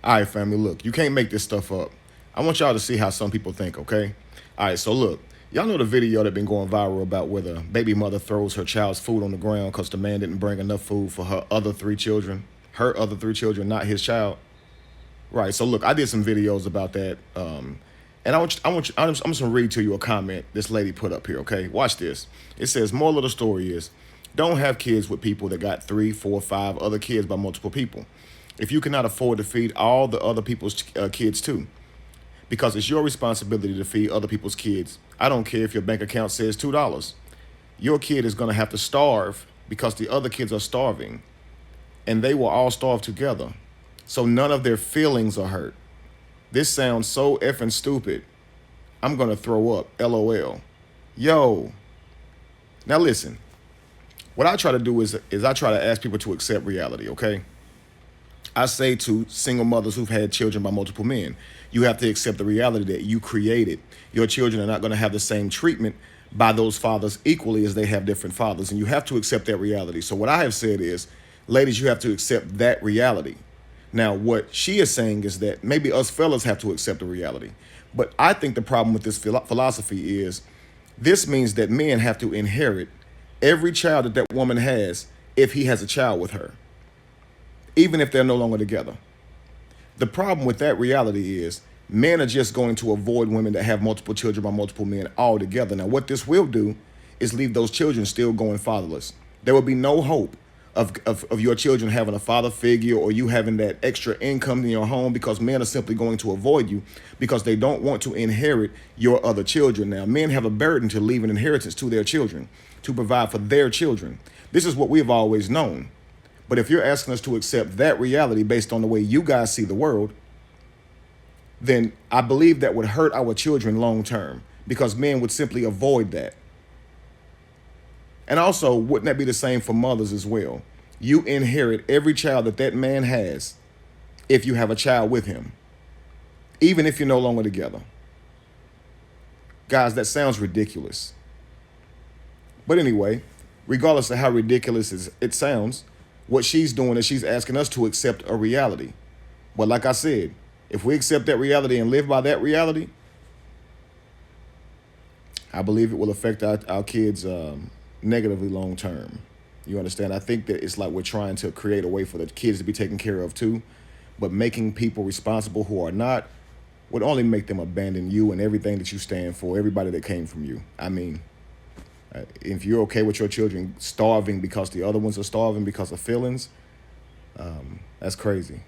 All right, family, look, you can't make this stuff up. I want y'all to see how some people think, okay? All right, so look, y'all know the video that been going viral about where the baby mother throws her child's food on the ground because the man didn't bring enough food for her other three children. Her other three children, not his child. Right. So look, I did some videos about that, and I'm just gonna read to you a comment this lady put up here. Okay, watch this. It says, "Moral of the story is, don't have kids with people that got three, four, five other kids by multiple people. If you cannot afford to feed all the other people's kids too, because it's your responsibility to feed other people's kids. I don't care if your bank account says $2. Your kid is gonna have to starve because the other kids are starving, and they will all starve together. So none of their feelings are hurt. This sounds so effing stupid. I'm gonna throw up. LOL. Yo. Now listen. What I try to do is I try to ask people to accept reality, okay? I say to single mothers who've had children by multiple men, you have to accept the reality that you created. Your children are not going to have the same treatment by those fathers equally as they have different fathers. And you have to accept that reality. So what I have said is, ladies, you have to accept that reality. Now, what she is saying is that maybe us fellas have to accept the reality. But I think the problem with this philosophy is this means that men have to inherit every child that that woman has if he has a child with her, even if they're no longer together. The problem with that reality is men are just going to avoid women that have multiple children by multiple men altogether. Now, what this will do is leave those children still going fatherless. There will be no hope of your children having a father figure or you having that extra income in your home because men are simply going to avoid you because they don't want to inherit your other children. Now, men have a burden to leave an inheritance to their children, to provide for their children. This is what we've always known. But if you're asking us to accept that reality based on the way you guys see the world, then I believe that would hurt our children long term because men would simply avoid that. And also, wouldn't that be the same for mothers as well? You inherit every child that that man has if you have a child with him, even if you're no longer together. Guys, that sounds ridiculous. But anyway, regardless of how ridiculous it sounds, what she's doing is she's asking us to accept a reality. But like I said, if we accept that reality and live by that reality, I believe it will affect our kids negatively long term. You understand? I think that it's like we're trying to create a way for the kids to be taken care of too, but making people responsible who are not would only make them abandon you and everything that you stand for, everybody that came from you. I mean, if you're okay with your children starving because the other ones are starving because of feelings, that's crazy.